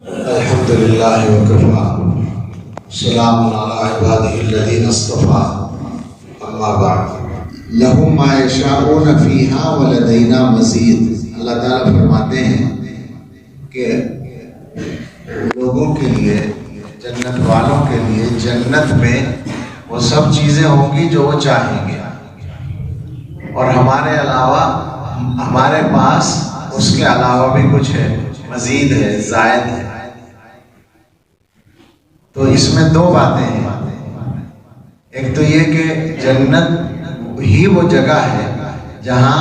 الحمد للہ وکفى سلام علی عبادہ الذین اصطفى اما بعد لہم ما یشاءون فیہا ولدینا مزید۔ اللہ تعالیٰ فرماتے ہیں کہ لوگوں کے لیے، جنت والوں کے لیے جنت میں وہ سب چیزیں ہوں گی جو وہ چاہیں گے، اور ہمارے علاوہ ہمارے پاس اس کے علاوہ بھی کچھ ہے، مزید ہے، زائد ہے۔ تو اس میں دو باتیں ہیں، ایک تو یہ کہ جنت ہی وہ جگہ ہے جہاں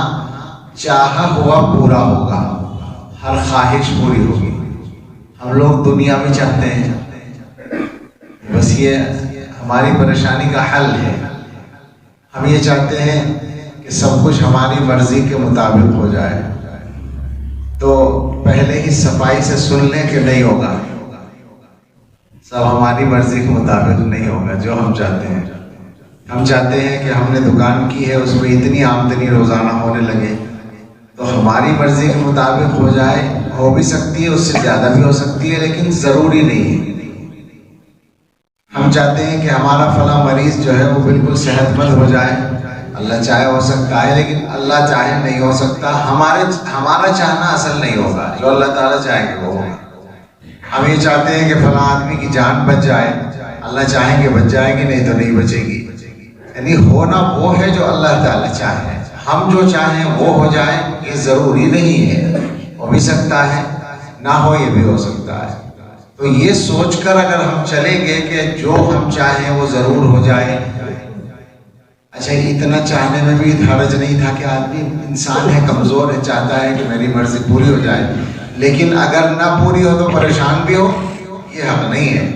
چاہا ہوا پورا ہوگا، ہر خواہش پوری ہوگی۔ ہم لوگ دنیا میں چاہتے ہیں، بس یہ ہماری پریشانی کا حل ہے۔ ہم یہ چاہتے ہیں کہ سب کچھ ہماری مرضی کے مطابق ہو جائے، تو پہلے ہی صفائی سے سن لیں کہ نہیں ہوگا، سب ہماری مرضی کے مطابق نہیں ہوگا جو ہم چاہتے ہیں۔ ہم چاہتے ہیں کہ ہم نے دکان کی ہے، اس میں اتنی آمدنی روزانہ ہونے لگے تو ہماری مرضی کے مطابق ہو جائے، ہو بھی سکتی ہے، اس سے زیادہ بھی ہو سکتی ہے، لیکن ضروری نہیں ہے۔ ہم چاہتے ہیں کہ ہمارا فلاں مریض جو ہے وہ بالکل صحت مند ہو جائے، اللہ چاہے ہو سکتا ہے، لیکن اللہ چاہے نہیں ہو سکتا۔ ہمارا چاہنا اصل نہیں ہوگا، جو اللہ تعالیٰ چاہے گا وہ ہوگا۔ ہم یہ چاہتے ہیں کہ فلاں آدمی کی جان بچ جائے، اللہ چاہیں گے بچ جائے گی، نہیں تو نہیں بچے گی۔ یعنی ہونا وہ ہے جو اللہ تعالیٰ چاہے، ہم جو چاہیں وہ ہو جائے، یہ ضروری نہیں ہے، ہو بھی سکتا ہے، نہ ہو یہ بھی ہو سکتا ہے۔ تو یہ سوچ کر اگر ہم چلیں گے کہ جو ہم چاہیں وہ ضرور ہو جائے، اچھا اتنا چاہنے میں بھی حرج نہیں تھا کہ آدمی انسان ہے، کمزور ہے، چاہتا ہے کہ میری مرضی پوری ہو جائے، لیکن اگر نہ پوری ہو تو پریشان بھی ہو، یہ حق نہیں ہے۔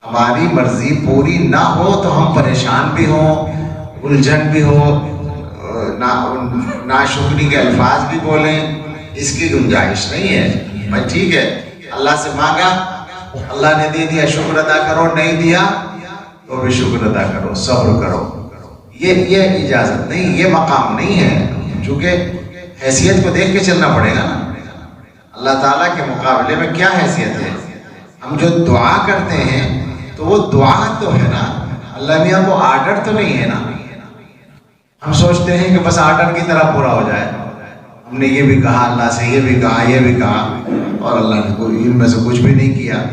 ہماری مرضی پوری نہ ہو تو ہم پریشان بھی ہوں، الجھن بھی ہو، ناشکری کے الفاظ بھی بولیں، اس کی گنجائش نہیں ہے۔ بھائی ٹھیک ہے، اللہ سے مانگا، اللہ نے دے دیا، شکر ادا کرو، نہیں دیا تو بھی شکر ادا کرو، صبر کرو۔ یہ اجازت نہیں، یہ مقام نہیں ہے، چونکہ حیثیت کو دیکھ کے چلنا پڑے گا نا۔ اللہ تعالیٰ کے مقابلے میں کیا حیثیت ہے؟ ہم جو دعا کرتے ہیں تو وہ دعا تو ہے نا، اللہ میاں کو آرڈر تو نہیں ہے نا۔ ہم سوچتے ہیں کہ بس آرڈر کی طرح پورا ہو جائے، ہم نے یہ بھی کہا اللہ سے، یہ بھی کہا، یہ بھی کہا، اور اللہ نے کوئی ان میں سے کچھ بھی نہیں کیا،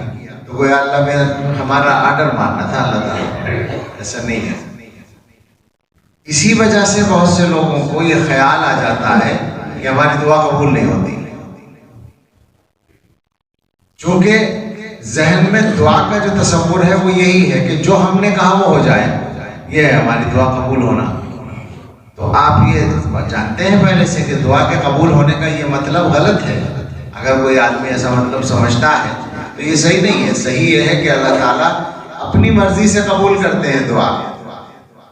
تو کوئی اللہ میں ہمارا آرڈر ماننا تھا اللہ تعالیٰ، ایسا نہیں ہے۔ اسی وجہ سے بہت سے لوگوں کو یہ خیال آ جاتا ہے کہ ہماری دعا قبول نہیں ہوتی، چونکہ ذہن میں دعا کا جو تصور ہے وہ یہی ہے کہ جو ہم نے کہا وہ ہو جائے، یہ ہے ہماری دعا قبول ہونا۔ تو آپ یہ جانتے ہیں پہلے سے کہ دعا کے قبول ہونے کا یہ مطلب غلط ہے۔ اگر کوئی آدمی ایسا مطلب سمجھتا ہے تو یہ صحیح نہیں ہے۔ صحیح یہ ہے کہ اللہ تعالیٰ اپنی مرضی سے قبول کرتے ہیں دعا،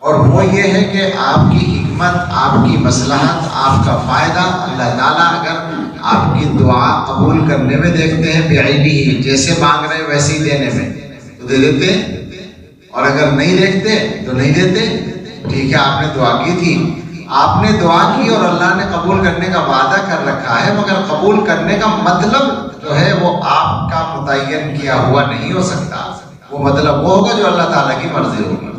اور وہ یہ ہے کہ آپ کی حکمت، آپ کی مصلحت، آپ کا فائدہ، اللہ تعالیٰ اگر آپ کی دعا قبول کرنے میں دیکھتے ہیں، بعینہ، جیسے مانگ رہے ویسے ہی دینے میں، تو دے دیتے ہیں، اور اگر نہیں دیکھتے تو نہیں دیتے۔ ٹھیک ہے، آپ نے دعا کی تھی، آپ نے دعا کی اور اللہ نے قبول کرنے کا وعدہ کر رکھا ہے، مگر قبول کرنے کا مطلب جو ہے وہ آپ کا متعین کیا ہوا نہیں ہو سکتا۔ وہ مطلب وہ ہوگا جو اللہ تعالیٰ کی مرضی ہوگی۔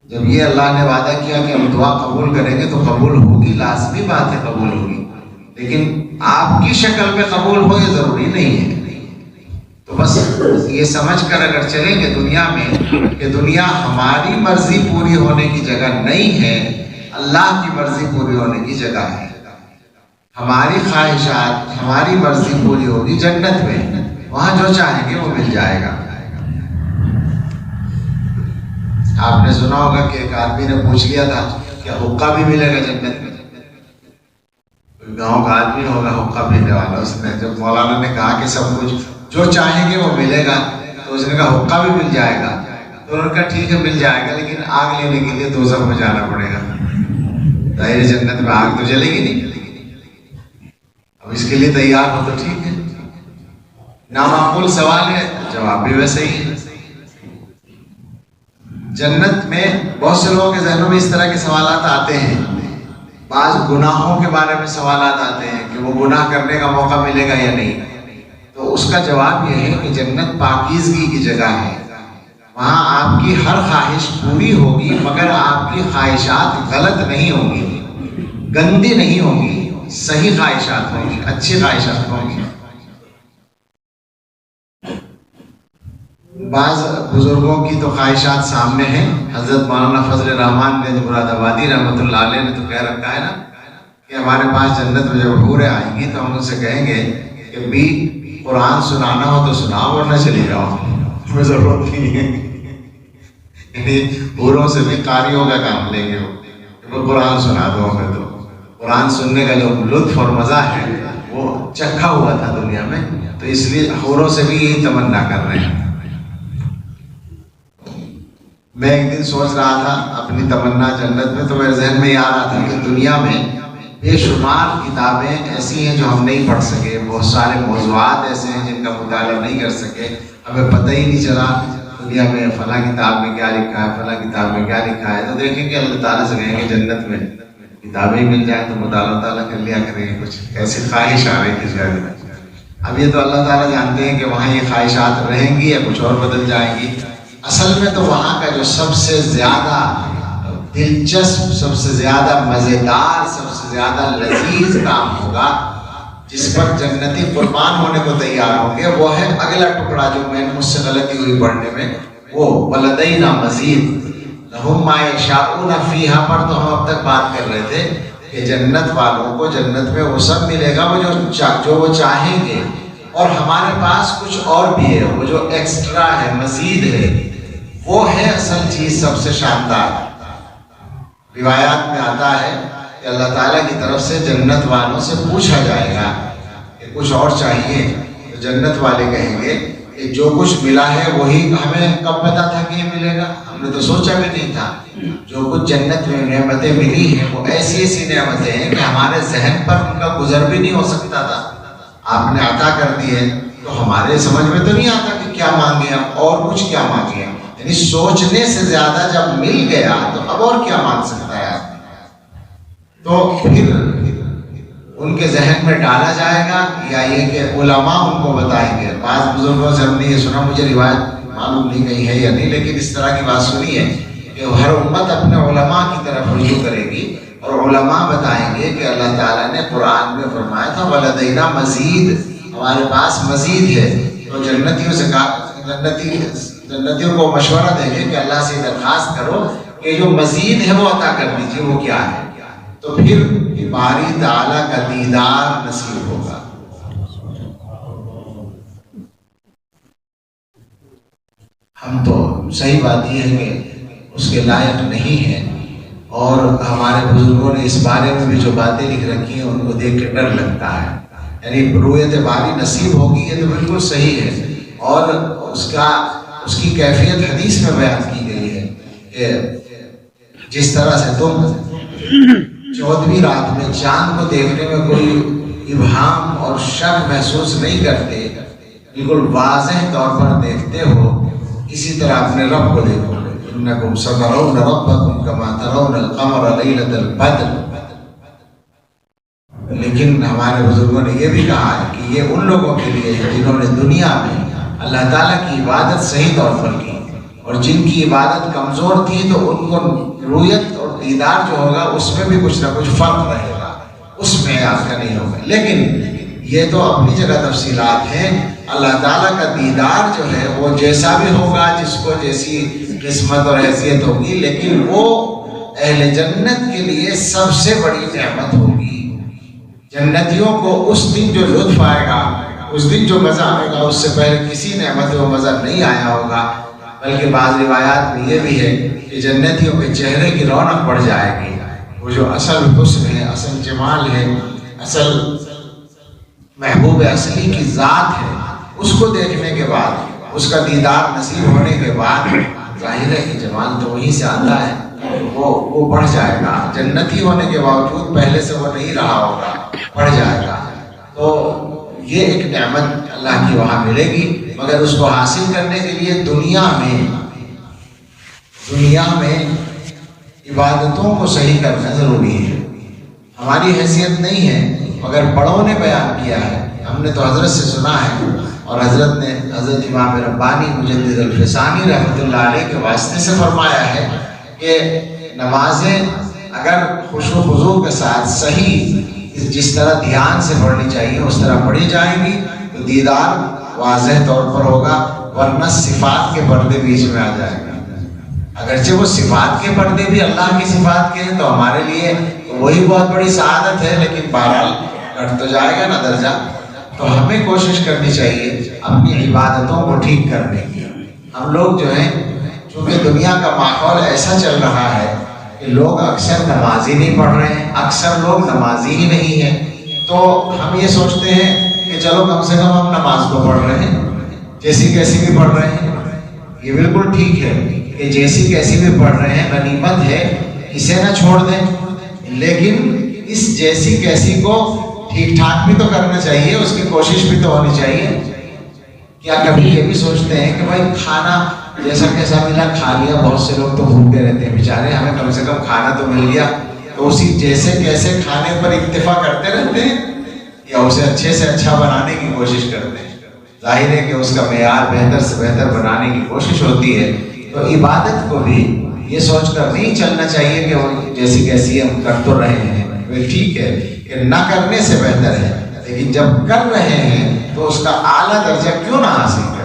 جب یہ اللہ نے وعدہ کیا کہ ہم دعا قبول کریں گے تو قبول ہوگی، لازمی بات ہے قبول ہوگی، لیکن آپ کی شکل میں قبول ہو یہ ضروری نہیں ہے۔ تو بس یہ سمجھ کر اگر چلیں گے دنیا میں کہ دنیا ہماری مرضی پوری ہونے کی جگہ نہیں ہے، اللہ کی مرضی پوری ہونے کی جگہ ہے۔ ہماری خواہشات، ہماری مرضی پوری ہوگی جنت میں، وہاں جو چاہیں گے وہ مل جائے گا۔ آپ نے سنا ہوگا کہ ایک آدمی نے پوچھ لیا تھا کہ حقہ بھی ملے گا جنت میں؟ کوئی گاؤں کا آدمی ہوگا حقہ پینے والا، اس نے جب مولانا نے کہا کہ سب کچھ جو چاہیں گے وہ ملے گا، تو اس نے کہا حقہ بھی مل جائے گا؟ تو انہوں نے کہا ٹھیک ہے مل جائے گا، لیکن آگ لینے کے لیے دوزخ میں جانا پڑے گا۔ ظاہر جنت میں آگ تو جلے گی نہیں، اب اس کے لیے تیار ہو تو ٹھیک ہے۔ نامعقول سوال ہے، جواب بھی ویسے ہی ہے۔ جنت میں بہت سے لوگوں کے ذہنوں میں اس طرح کے سوالات آتے ہیں، بعض گناہوں کے بارے میں سوالات آتے ہیں کہ وہ گناہ کرنے کا موقع ملے گا یا نہیں۔ تو اس کا جواب یہ ہے کہ جنت پاکیزگی کی جگہ ہے، وہاں آپ کی ہر خواہش پوری ہوگی، مگر آپ کی خواہشات غلط نہیں ہوں گی، گندی نہیں ہوں گی، صحیح خواہشات ہوں گی، اچھی خواہشات ہوں گی۔ بعض بزرگوں کی تو خواہشات سامنے ہیں، حضرت مولانا فضل الرحمان گنج مراد آبادی رحمۃ اللہ علیہ نے تو کہہ رکھا ہے نا کہ ہمارے پاس جنت میں جب حوریں آئیں گی تو ہم ان سے کہیں گے کہ بھی قرآن سنانا ہو تو سناؤ ورنہ چلی جاؤ، ہمیں ضرورت نہیں ہے۔ یعنی حوروں سے بھی قاریوں کا کام لیں گے وہ قرآن سنا دو ہمیں، تو قرآن سننے کا جو لطف اور مزہ ہے وہ چکھا ہوا تھا دنیا میں، تو اس لیے حوروں سے بھی یہی تمنا کر رہے ہیں۔ میں ایک دن سوچ رہا تھا اپنی تمنا جنت میں، تو میرے ذہن میں یہ آ رہا تھا کہ دنیا میں بے شمار کتابیں ایسی ہیں جو ہم نہیں پڑھ سکے، بہت سارے موضوعات ایسے ہیں جن کا مطالعہ نہیں کر سکے، ہمیں پتہ ہی نہیں چلا دنیا میں فلاں کتاب میں کیا لکھا ہے، فلاں کتاب میں کیا لکھا ہے۔ تو دیکھیں کہ اللہ تعالیٰ سے کہیں گے جنت میں کتابیں مل جائیں تو مطالعہ کر لیا کریں گے، کچھ ایسی خواہش آ رہی کس گھر میں۔ اب یہ تو اللہ تعالیٰ جانتے ہیں کہ وہاں یہ خواہشات رہیں گی یا کچھ اور بدل جائیں گی۔ اصل میں تو وہاں کا جو سب سے زیادہ دلچسپ، سب سے زیادہ مزیدار، سب سے زیادہ لذیذ کام ہوگا، جس پر جنتی قربان ہونے کو تیار ہوں گے، وہ ہے اگلا ٹکڑا جو مجھ سے غلطی ہوئی پڑھنے میں، وہ وَلَدَيْنَا مَزِيدٌ لَهُم مَّا يَشَاءُونَ فِيهَا پر تو ہم اب تک بات کر رہے تھے کہ جنت والوں کو جنت میں وہ سب ملے گا وہ جو وہ چاہیں گے، اور ہمارے پاس کچھ اور بھی ہے، وہ جو ایکسٹرا ہے، مزید ہے، وہ ہے اصل چیز سب سے شاندار۔ روایات میں آتا ہے کہ اللہ تعالیٰ کی طرف سے جنت والوں سے پوچھا جائے گا کہ کچھ اور چاہیے، تو جنت والے کہیں گے کہ جو کچھ ملا ہے وہی ہمیں کب پتا تھا کہ یہ ملے گا، ہم نے تو سوچا بھی نہیں تھا۔ جو کچھ جنت میں نعمتیں ملی ہیں وہ ایسی ایسی نعمتیں ہیں کہ ہمارے ذہن پر ان کا گزر بھی نہیں ہو سکتا تھا، آپ نے عطا کر دی ہے، تو ہمارے سمجھ میں تو نہیں آتا کہ کیا مانگے ہم، اور کچھ کیا مانگے ہم، یعنی سوچنے سے زیادہ جب مل گیا تو اب اور کیا مانگ سکتا ہے آدمی۔ تو پھر ان کے ذہن میں ڈالا جائے گا، یا یہ کہ علماء ان کو بتائیں گے۔ بعض بزرگوں سے ہم نے یہ سنا، مجھے روایت معلوم نہیں گئی ہے یا نہیں، لیکن اس طرح کی بات سنی ہے کہ ہر امت اپنے علماء کی طرف رجوع کرے گی، اور علماء بتائیں گے کہ اللہ تعالیٰ نے قرآن میں فرمایا تھا وَلَدَيْنَا مَزِيدٌ، ہمارے پاس مزید ہے۔ تو جنتیوں سے جنتیوں کو مشورہ دیں گے کہ اللہ سے درخواست کرو کہ جو مزید ہے وہ عطا کر دیجیے، وہ کیا ہے؟ تو پھر باری تعالیٰ کا دیدار نصیب ہوگا۔ ہم تو صحیح بات یہ ہے کہ اس کے لائق نہیں ہیں، اور ہمارے بزرگوں نے اس بارے میں بھی جو باتیں لکھ رکھی ہیں ان کو دیکھ کے ڈر لگتا ہے۔ یعنی رؤیت باری نصیب ہوگی یہ تو بالکل صحیح ہے، اور اس کی کیفیت حدیث میں بیان کی گئی ہے کہ جس طرح سے تم 14ویں رات میں چاند کو دیکھنے میں کوئی ابہام اور شک محسوس نہیں کرتے، بالکل واضح طور پر دیکھتے ہو، اسی طرح اپنے رب کو دیکھو گے۔ انکم سترون ربکم کما ترون القمر لیلۃ البدر۔ لیکن ہمارے بزرگوں نے یہ بھی کہا ہے کہ یہ ان لوگوں کے لیے ہے جنہوں نے دنیا میں اللہ تعالیٰ کی عبادت صحیح طور پر کی، اور جن کی عبادت کمزور تھی تو ان کو رؤیت اور دیدار جو ہوگا اس میں بھی کچھ نہ کچھ فرق رہے گا، اس میں آپ کا نہیں ہوگا۔ لیکن یہ تو اپنی جگہ تفصیلات ہیں، اللہ تعالیٰ کا دیدار جو ہے وہ جیسا بھی ہوگا، جس کو جیسی قسمت اور حیثیت ہوگی، لیکن وہ اہل جنت کے لیے سب سے بڑی نعمت ہوگی۔ جنتیوں کو اس دن جو لطف آئے گا، اس دن جو مزہ آئے گا، اس سے پہلے کسی نعمت وہ مزہ نہیں آیا ہوگا۔ بلکہ بعض روایات میں یہ بھی ہے کہ جنتیوں کے چہرے کی رونق بڑھ جائے گی، وہ جو اصل حسن ہے، اصل جمال ہے، اصل محبوب اصلی کی ذات ہے، اس کو دیکھنے کے بعد، اس کا دیدار نصیب ہونے کے بعد، ظاہر ہے کہ جمال تو وہیں سے آتا ہے، وہ بڑھ جائے گا۔ جنتی ہونے کے باوجود پہلے سے وہ نہیں رہا ہوگا، بڑھ جائے گا۔ تو یہ ایک نعمت اللہ کی وہاں ملے گی، مگر اس کو حاصل کرنے کے لیے دنیا میں عبادتوں کو صحیح کرنا ضروری ہے۔ ہماری حیثیت نہیں ہے، مگر بڑوں نے بیان کیا ہے ہم نے تو حضرت سے سنا ہے، اور حضرت نے حضرت امام ربانی مجدد الفسانی رحمۃ اللہ علیہ کے واسطے سے فرمایا ہے کہ نمازیں اگر خشوع و خضوع کے ساتھ صحیح جس طرح دھیان سے پڑھنی چاہیے اس طرح پڑھی جائیں گی تو دیدار واضح طور پر ہوگا، ورنہ صفات کے پردے بیچ میں آ جائے گا۔ اگرچہ وہ صفات کے پردے بھی اللہ کی صفات کے ہیں تو ہمارے لیے وہی بہت بڑی سعادت ہے، لیکن بہرحال گھٹ تو جائے گا نا درجہ۔ تو ہمیں کوشش کرنی چاہیے اپنی عبادتوں کو ٹھیک کرنے کی۔ ہم لوگ جو ہیں چونکہ دنیا کا ماحول ایسا چل رہا ہے کہ لوگ اکثر نمازی نہیں پڑھ رہے ہیں، اکثر لوگ نمازی ہی نہیں ہیں، تو ہم یہ سوچتے ہیں کہ چلو کم سے کم ہم نماز کو پڑھ رہے ہیں، جیسی کیسی بھی پڑھ رہے ہیں۔ یہ بالکل ٹھیک ہے کہ جیسی کیسی بھی پڑھ رہے ہیں، غنیمت ہے، اسے نہ چھوڑ دیں، لیکن اس جیسی کیسی کو ٹھیک ٹھاک بھی تو کرنا چاہیے، اس کی کوشش بھی تو ہونی چاہیے۔ کیا کبھی یہ بھی سوچتے ہیں کہ بھائی کھانا جیسا کیسا ملا کھا لیا، بہت سے لوگ تو بھوکے رہتے ہیں بیچارے، ہمیں کم سے کم کھانا تو مل گیا، تو اسی جیسے کیسے کھانے پر اکتفا کرتے رہتے ہیں یا اسے اچھے سے اچھا بنانے کی کوشش کرتے ہیں؟ ظاہر ہے کہ اس کا معیار بہتر سے بہتر بنانے کی کوشش ہوتی ہے۔ تو عبادت کو بھی یہ سوچ کر نہیں چلنا چاہیے کہ وہ جیسی کیسی ہم کر تو رہے ہیں، ٹھیک ہے کہ نہ کرنے سے بہتر ہے، لیکن جب کر رہے ہیں تو اس کا اعلیٰ درجہ کیوں نہ حاصل کریں؟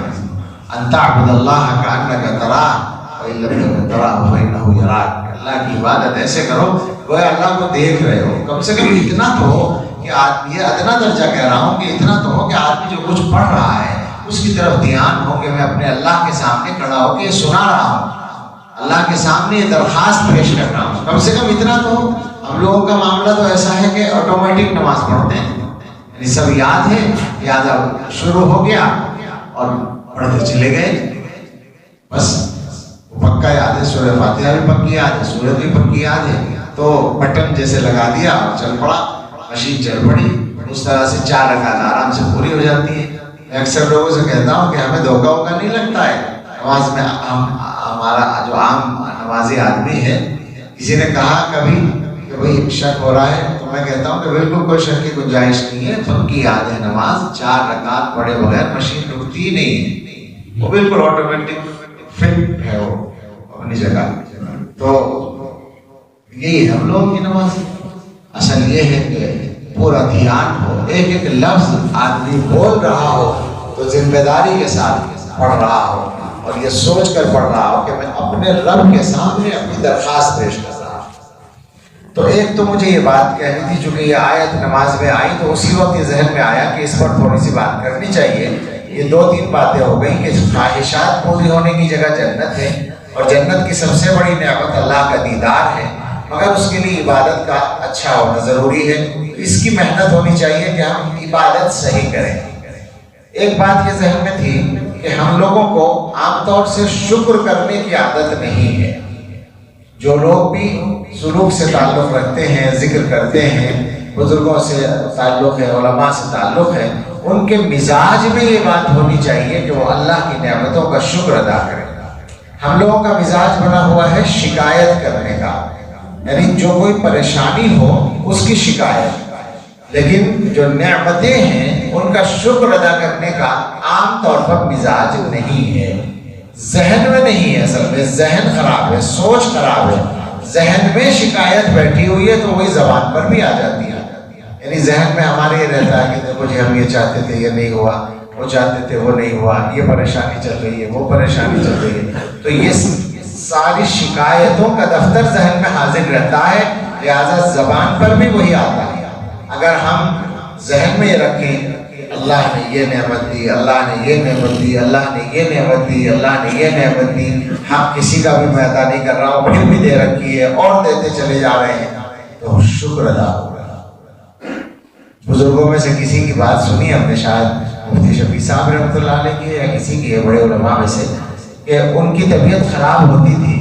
ان تعبد اللہ کأنک تراہ فإن لم تکن تراہ فإنہ یراک۔ اللہ کی عبادت ایسے کرو گویا اللہ کو دیکھ رہے ہو۔ کم سے کم اتنا تو ہو کہ یہ ادنا درجہ کہہ رہا ہوں کہ اتنا تو ہو کہ آدمی جو کچھ پڑھ رہا ہے اس کی طرف دھیان ہو کہ میں اپنے اللہ کے سامنے کھڑا ہو کے یہ سنا رہا ہوں، اللہ کے سامنے یہ درخواست پیش کر رہا ہوں، کم سے کم اتنا تو ہو۔ ہم لوگوں کا معاملہ تو ایسا ہے کہ آٹومیٹک نماز پڑھتے ہیں، یعنی سب یاد ہے، یاد شروع ہو گیا اور پڑھتے چلے گئے، بس پکا یاد ہے، سورہ فاتحہ بھی پکی یاد ہے، سورت بھی پکی یاد ہے، تو بٹن جیسے لگا دیا اور چل پڑا، مشین چل پڑی، اس طرح سے 4 رکعت آرام سے پوری ہو جاتی ہے۔ میں اکثر لوگوں سے کہتا ہوں کہ ہمیں دھوکہ ووکہ نہیں لگتا ہے نماز میں۔ ہمارا جو عام نمازی آدمی ہے، کسی نے کہا کبھی کہ بھئی شک ہو رہا ہے، تو میں کہتا ہوں کہ بالکل کوئی شک کی گنجائش نہیں ہے، پکی یاد ہے نماز، 4 رکعت پڑھے بغیر مشین رکتی ہی نہیں ہے، وہ بالکل آٹومیٹک فٹ ہے وہ اپنی جگہ۔ تو یہی ہم لوگوں کی نماز اصل یہ ہے کہ پورا دھیان ہو، ایک ایک لفظ آدمی بول رہا ہو تو ذمہ داری کے ساتھ پڑھ رہا ہو اور یہ سوچ کر پڑھ رہا ہو کہ میں اپنے رب کے سامنے اپنی درخواست پیش کر رہا ہوں۔ تو ایک تو مجھے یہ بات کہنی تھی، چونکہ یہ آیت نماز میں آئی تو اسی وقت یہ ذہن میں آیا کہ اس پر تھوڑی سی بات کرنی چاہیے۔ یہ 2-3 باتیں ہو گئیں کہ خواہشات پوری ہونے کی جگہ جنت ہے، اور جنت کی سب سے بڑی نعمت اللہ کا دیدار ہے، مگر اس کے لیے عبادت کا اچھا ہونا ضروری ہے۔ اس کی محنت ہونی چاہیے کہ ہم عبادت صحیح کریں۔ ایک بات یہ ذہن میں تھی کہ ہم لوگوں کو عام طور سے شکر کرنے کی عادت نہیں ہے۔ جو لوگ بھی سلوک سے تعلق رکھتے ہیں، ذکر کرتے ہیں، بزرگوں سے تعلق ہے، علماء سے تعلق ہے، ان کے مزاج میں یہ بات ہونی چاہیے کہ وہ اللہ کی نعمتوں کا شکر ادا کریں۔ ہم لوگوں کا مزاج بنا ہوا ہے شکایت کرنے کا، یعنی جو کوئی پریشانی ہو اس کی شکایت، لیکن جو نعمتیں ہیں ان کا شکر ادا کرنے کا عام طور پر مزاج نہیں ہے، ذہن میں نہیں ہے۔ اصل میں ذہن خراب ہے، سوچ خراب ہے، ذہن میں شکایت بیٹھی ہوئی ہے تو وہی زبان پر بھی آ جاتی ہے۔ یعنی ذہن میں ہمارے یہ رہتا ہے کہ دیکھو جی ہم یہ چاہتے تھے یہ نہیں ہوا، وہ چاہتے تھے وہ نہیں ہوا، یہ پریشانی چل رہی ہے وہ پریشانی چل رہی ہے، تو یہ ساری شکایتوں کا دفتر ذہن میں حاضر رہتا ہے، لہذا زبان پر بھی وہی آتا ہے۔ اگر ہم ذہن میں یہ رکھیں کہ اللہ نے یہ نعمت دی، اللہ نے یہ نعمت دی، اللہ نے یہ نعمت دی، اللہ نے یہ نعمت دی، ہم کسی کا بھی میں ادا نہیں کر رہا ہوں، پھر بھی دے رکھی ہے اور دیتے چلے جا رہے ہیں، تو شکر ادا ہوگا۔ بزرگوں میں سے کسی کی بات سنی ہم نے، شاید مفتی شفیع صاحب رحمۃ اللہ علیہ کی یا کسی کی ہے بڑے علماء میں سے، کہ ان کی طبیعت خراب ہوتی تھی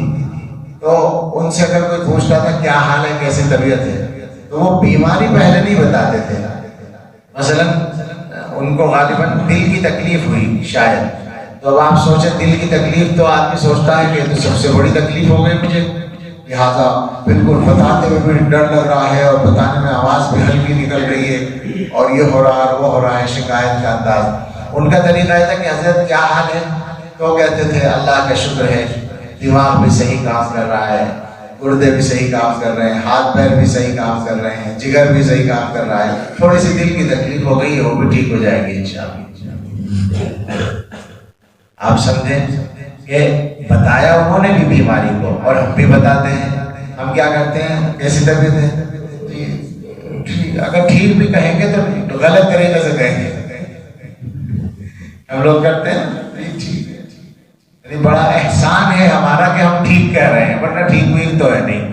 تو ان سے اگر کوئی پوچھتا تھا کیا حال ہے، کیسی طبیعت ہے، تو وہ بیماری پہلے نہیں بتاتے تھے۔ مثلا ان کو غالباً دل کی تکلیف ہوئی شاید، تو اب آپ سوچیں دل کی تکلیف تو آدمی سوچتا ہے کہ تو سب سے بڑی تکلیف ہو گئی مجھے، لہٰذا بالکل بتاتے ہوئے بھی ڈر لگ رہا ہے اور بتانے میں آواز بھی ہلکی نکل رہی ہے اور یہ ہو رہا ہے وہ ہو رہا ہے، شکایت کا انداز۔ ان کا طریقہ یہ تھا کہ حضرت کیا حال ہے؟ تو وہ کہتے تھے اللہ کا شکر ہے، دماغ بھی صحیح کام کر رہا ہے، گردے بھی صحیح کام کر رہے ہیں، ہاتھ پیر بھی صحیح کام کر رہے ہیں، جگر بھی صحیح کام کر رہا ہے، تھوڑی سی دل کی تکلیف ہو گئی ہے وہ بھی ٹھیک ہو جائے گی انشاءاللہ۔ آپ سمجھیں کہ بتایا انہوں نے بھی بیماری کو، اور ہم بھی بتاتے ہیں۔ ہم کیا کرتے ہیں؟ کیسی طبیعت ہے؟ ٹھیک، اگر ٹھیک بھی کہیں گے تو غلط طریقے سے کہیں گے۔ ہم لوگ کرتے ہیں ٹھیک ہے، یعنی بڑا احسان ہے ہمارا کہ ہم ٹھیک کہہ رہے ہیں، ورنہ ٹھیک ہوئی تو ہے نہیں،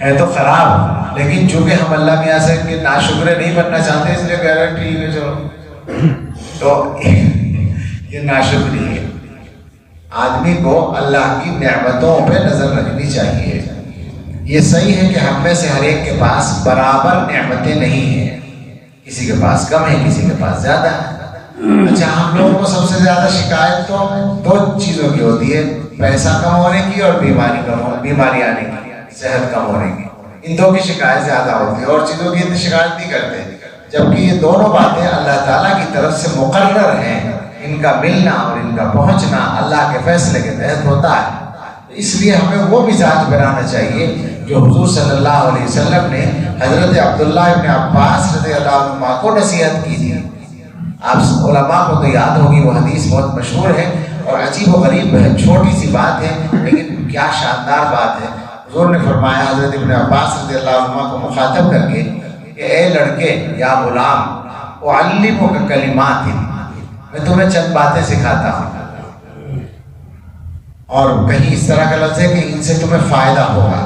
ہے تو خراب، لیکن چونکہ ہم اللہ میاں سے کہ ناشکرے نہیں بننا چاہتے اس لیے کہہ رہے ہیں ٹھیک ہے چلو، تو یہ ناشکری ہے۔ آدمی کو اللہ کی نعمتوں پہ نظر رکھنی چاہیے۔ یہ صحیح ہے کہ ہم میں سے ہر ایک کے پاس برابر نعمتیں نہیں ہیں، کسی کے پاس کم ہے، کسی کے پاس زیادہ ہے۔ اچھا، ہم لوگوں کو سب سے زیادہ شکایت تو دو چیزوں کی ہوتی ہے، پیسہ کم ہونے کی اور بیماری آنے کی، صحت کم ہونے کی، ان دو کی شکایت زیادہ ہوتی ہے، اور چیزوں کی شکایت نہیں کرتے، جبکہ یہ دونوں باتیں اللہ تعالیٰ کی طرف سے مقرر ہیں۔ ان کا ملنا اور ان کا پہنچنا اللہ کے فیصلے کے تحت ہوتا ہے، اس لیے ہمیں وہ مزاج بنانا چاہیے جو حضور صلی اللہ علیہ وسلم نے حضرت عبداللہ ابن عباس رضی اللہ عنہ کو نصیحت کی تھی۔ آپ علماء کو تو یاد ہوگی، وہ حدیث بہت مشہور ہے اور عجیب و غریب ہے، چھوٹی سی بات ہے لیکن کیا شاندار بات ہے۔ حضور نے فرمایا حضرت ابن عباس رضی اللہ عنہ کو مخاطب کر کے کہ اے لڑکے یا غلام، اعلمک کلمات، میں تمہیں چند باتیں سکھاتا ہوں، اور کہیں اس طرح کا لفظ ہے کہ ان سے تمہیں فائدہ ہوگا۔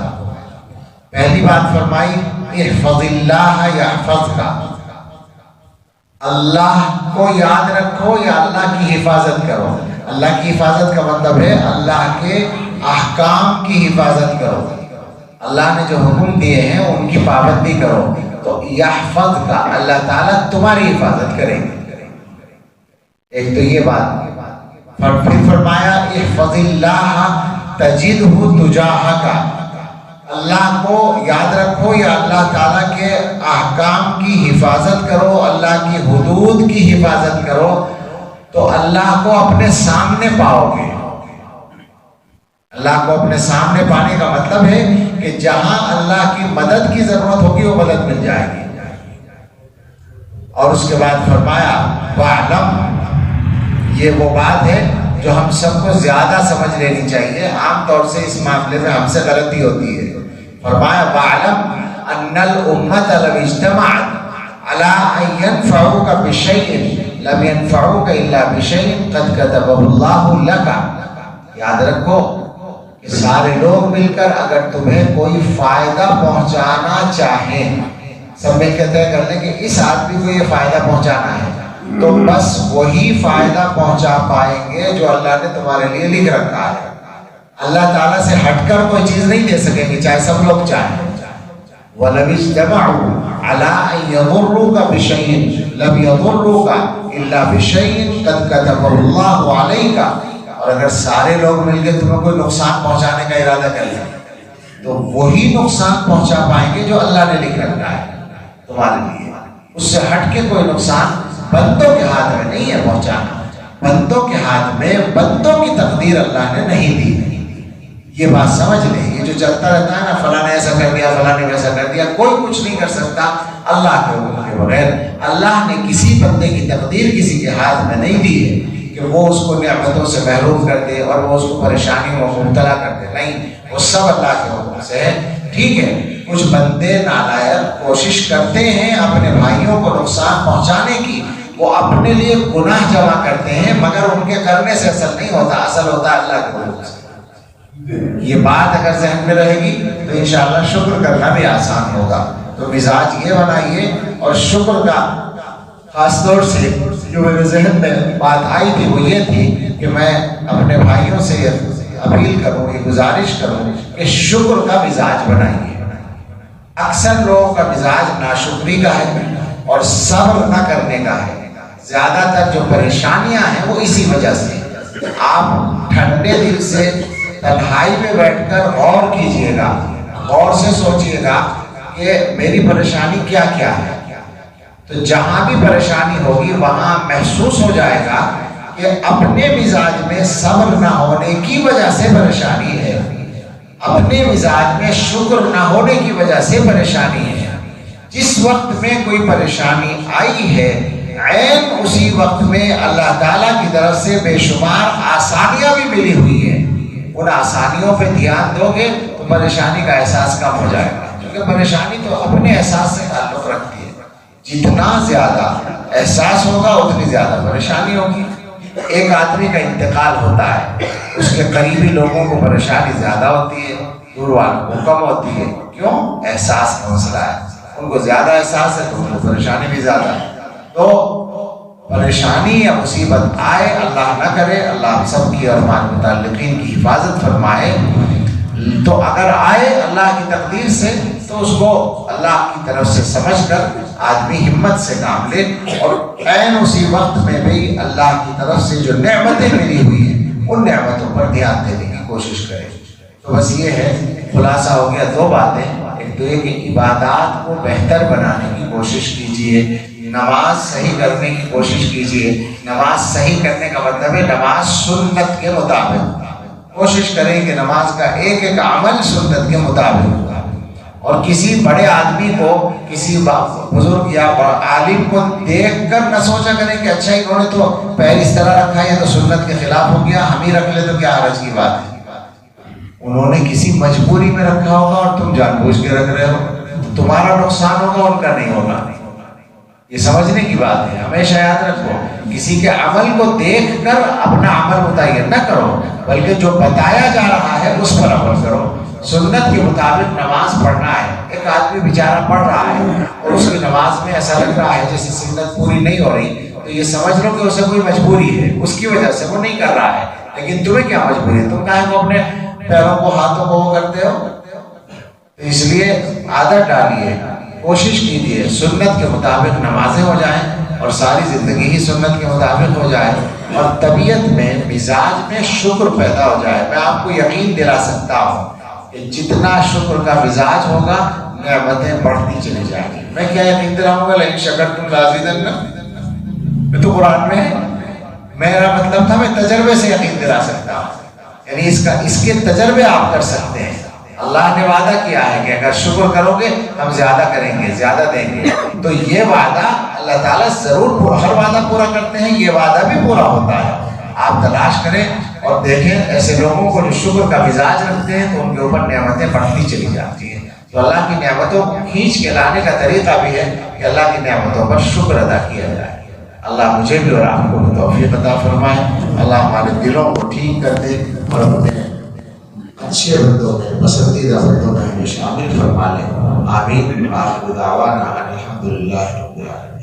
پہلی بات فرمائی احفظ اللہ یحفظک، اللہ کو یاد رکھو یا اللہ کی حفاظت کرو۔ اللہ کی حفاظت کا مطلب ہے اللہ کے احکام کی حفاظت کرو، اللہ نے جو حکم دیے ہیں ان کی پابندی کرو، تو یحفظک، اللہ تعالیٰ تمہاری حفاظت کرے گی۔ ایک تو یہ بات، پھر فرمایا احفظ اللہ تجدہ تجاہک، اللہ کو یاد رکھو یا اللہ تعالیٰ کے احکام کی حفاظت کرو، اللہ کی حدود کی حفاظت کرو، تو اللہ کو اپنے سامنے پاؤ گے۔ اللہ کو اپنے سامنے پانے کا مطلب ہے کہ جہاں اللہ کی مدد کی ضرورت ہوگی وہ مدد مل جائے گی۔ اور اس کے بعد فرمایا وَاعْلَمْ، یہ وہ بات ہے جو ہم سب کو زیادہ سمجھ لینی چاہیے، عام طور سے اس معاملے میں ہم سے غلطی ہوتی ہے۔ فرمایا وَاعْلَمْ أَنَّ الْأُمَّةَ لَوْ اجْتَمَعَتْ عَلَىٰ أَن يَنفَعُوكَ بِشَيْءٍ لَمْ يَنفَعُوكَ إِلَّا بِشَيْءٍ قَدْ كَتَبَهُ اللَّهُ لَكَ، یاد رکھو کہ سارے لوگ مل کر اگر تمہیں کوئی فائدہ پہنچانا چاہیں، سب مل کے طے کر لیں کہ اس آدمی کو یہ فائدہ پہنچانا ہے، تو بس وہی فائدہ پہنچا پائیں گے جو اللہ نے تمہارے لیے لکھ رکھا ہے۔ اللہ تعالیٰ سے ہٹ کر کوئی چیز نہیں دے سکیں گے چاہے سب لوگ چاہیں۔ وَلَوِ اجْتَمَعُوا عَلَىٰ أَن يَضُرُّوكَ بِشَيْءٍ لَمْ يَضُرُّوكَ إِلَّا بِشَيْءٍ قَدْ كَتَبَهُ اللَّهُ عَلَيْكَ، اور اگر سارے لوگ مل کے تمہیں کوئی نقصان پہنچانے کا ارادہ کر لیں تو وہی نقصان پہنچا پائیں گے جو اللہ نے لکھ رکھا ہے تمہارے لیے، اس سے ہٹ کے کوئی نقصان بندوں کے ہاتھ میں نہیں ہے پہنچانا، بندوں کے ہاتھ میں بندوں کی تقدیر اللہ نے نہیں دی۔ یہ بات سمجھ لیں، یہ جو چلتا رہتا ہے نا فلاں نے ایسا کر دیا، فلاں نے ویسا کر دیا، کوئی کچھ نہیں کر سکتا اللہ کے حکم کے بغیر۔ اللہ نے کسی بندے کی تقدیر کسی کے ہاتھ میں نہیں دی ہے کہ وہ اس کو نعمتوں سے محروم کر دے اور وہ اس کو پریشانیوں میں مبتلا کر دے، نہیں، وہ سب اللہ کے حکم سے ہے۔ ٹھیک ہے، کچھ بندے نالائق کوشش کرتے ہیں اپنے بھائیوں کو نقصان پہنچانے کی، وہ اپنے لیے گناہ جمع کرتے ہیں، مگر ان کے کرنے سے اصل نہیں ہوتا، اصل ہوتا ہے اللہ کے حکم سے۔ یہ بات اگر ذہن میں رہے گی تو انشاءاللہ شکر کرنا بھی آسان ہوگا۔ تو مزاج یہ بنائیے، اور شکر کا خاص طور سے جو میرے ذہن میں بات آئی تھی وہ یہ تھی کہ میں اپنے بھائیوں سے اپیل کروں، یہ گزارش کروں کہ شکر کا مزاج بنائیے۔ اکثر لوگوں کا مزاج ناشکری کا ہے اور صبر نہ کرنے کا ہے۔ زیادہ تر جو پریشانیاں ہیں وہ اسی وجہ سے۔ آپ ٹھنڈے دل سے تنہائی میں بیٹھ کر غور کیجئے گا غور سے سوچئے گا کہ میری پریشانی کیا کیا ہے، تو جہاں بھی پریشانی ہوگی وہاں محسوس ہو جائے گا کہ اپنے مزاج میں صبر نہ ہونے کی وجہ سے پریشانی ہے، اپنے مزاج میں شکر نہ ہونے کی وجہ سے پریشانی ہے۔ جس وقت میں کوئی پریشانی آئی ہے، عین اسی وقت میں اللہ تعالیٰ کی طرف سے بے شمار آسانیاں بھی ملی ہوئی ہیں۔ ان آسانیوں پہ دھیان دو گے تو پریشانی کا احساس کم ہو جائے گا، کیونکہ پریشانی تو اپنے احساس سے تعلق رکھتی ہے۔ جتنا زیادہ احساس ہوگا اتنی زیادہ پریشانی ہوگی۔ ایک آدمی کا انتقال ہوتا ہے، اس کے قریبی لوگوں کو پریشانی زیادہ ہوتی ہے، دور والوں کو کم ہوتی ہے۔ کیوں؟ احساس کا مسئلہ ہے، ان کو زیادہ احساس ہے تو ان کو پریشانی بھی زیادہ ہے۔ تو پریشانی یا مصیبت آئے، اللہ نہ کرے، اللہ ہم سب کی اور ہمارے متعلقین کی حفاظت فرمائے، تو اگر آئے اللہ کی تقدیر سے تو اس کو اللہ کی طرف سے سمجھ کر آدمی ہمت سے کام لے، اور عین اسی وقت میں بھی اللہ کی طرف سے جو نعمتیں ملی ہوئی ہیں ان نعمتوں پر دھیان دینے کی کوشش کرے۔ تو بس یہ ہے، خلاصہ ہو گیا دو باتیں۔ ایک تو یہ کہ عبادات کو بہتر بنانے کی کوشش کیجئے، نماز صحیح کرنے کی کوشش کیجئے۔ نماز صحیح کرنے کا مطلب ہے نماز سنت کے مطابق، کوشش کریں کہ نماز کا ایک ایک عمل سنت کے مطابق ہوگا۔ اور کسی بڑے آدمی کو، کسی بزرگ یا عالم کو دیکھ کر نہ سوچا کریں کہ اچھا انہوں نے تو پیر اس طرح رکھا ہے تو سنت کے خلاف ہو گیا، ہم ہی رکھ لیں تو کیا حرج کی بات ہے۔ انہوں نے کسی مجبوری میں رکھا ہوگا اور تم جان بوجھ کے رکھ رہے ہو، تمہارا نقصان ہوگا ان کا نہیں ہوگا۔ یہ سمجھنے کی بات ہے، ہمیشہ یاد رکھو، کسی کے عمل کو دیکھ کر اپنا عمل متعین نہ کرو، بلکہ جو بتایا جا رہا ہے اس پر عمل کرو۔ سنت کے مطابق نماز پڑھنا ہے، ایک آدمی بیچارہ پڑھ رہا ہے اور اس کی نماز میں ایسا لگ رہا ہے جیسے سنت پوری نہیں ہو رہی، تو یہ سمجھ لو کہ اسے کوئی مجبوری ہے، اس کی وجہ سے وہ نہیں کر رہا ہے۔ لیکن تمہیں کیا مجبوری ہے؟ تم کہاں کو اپنے پیروں کو، ہاتھوں کو وہ کرتے ہو؟ تو اس لیے عادت ڈالیے، کوشش کیجیے سنت کے مطابق نمازیں ہو جائیں اور ساری زندگی ہی سنت کے مطابق ہو جائے، اور طبیعت میں، مزاج میں شکر پیدا ہو جائے۔ میں آپ کو یقین دلا سکتا ہوں کہ جتنا شکر کا مزاج ہوگا نعمتیں بڑھتی چلی جائیں گی۔ میں کیا یقین دلاؤں گا؟ لئن شکرتم لازیدنکم، میں تو قرآن میں ہے، میرا مطلب تھا میں تجربے سے یقین دلا سکتا ہوں، یعنی اس کے تجربے آپ کر سکتے ہیں۔ اللہ نے وعدہ کیا ہے کہ اگر شکر کرو گے ہم زیادہ کریں گے، زیادہ دیں گے، تو یہ وعدہ اللہ تعالیٰ ضرور ہر وعدہ پورا کرتے ہیں، یہ وعدہ بھی پورا ہوتا ہے۔ آپ تلاش کریں اور دیکھیں ایسے لوگوں کو جو شکر کا مزاج رکھتے ہیں تو ان کے اوپر نعمتیں بڑھتی چلی جاتی ہیں۔ تو اللہ کی نعمتوں کو کھینچ کے لانے کا طریقہ بھی ہے کہ اللہ کی نعمتوں پر شکر ادا کیا جائے۔ اللہ مجھے بھی اور آپ کو بھی توفیق عطا فرمائے، اللہ ہمارے دلوں کو ٹھیک کر دے اور اپنے اچھے بندوں میں، پسندیدہ بندوں میں ہمیں شامل فرما لے۔ آمین۔ آخر دعوانا الحمدللہ رب العالمین۔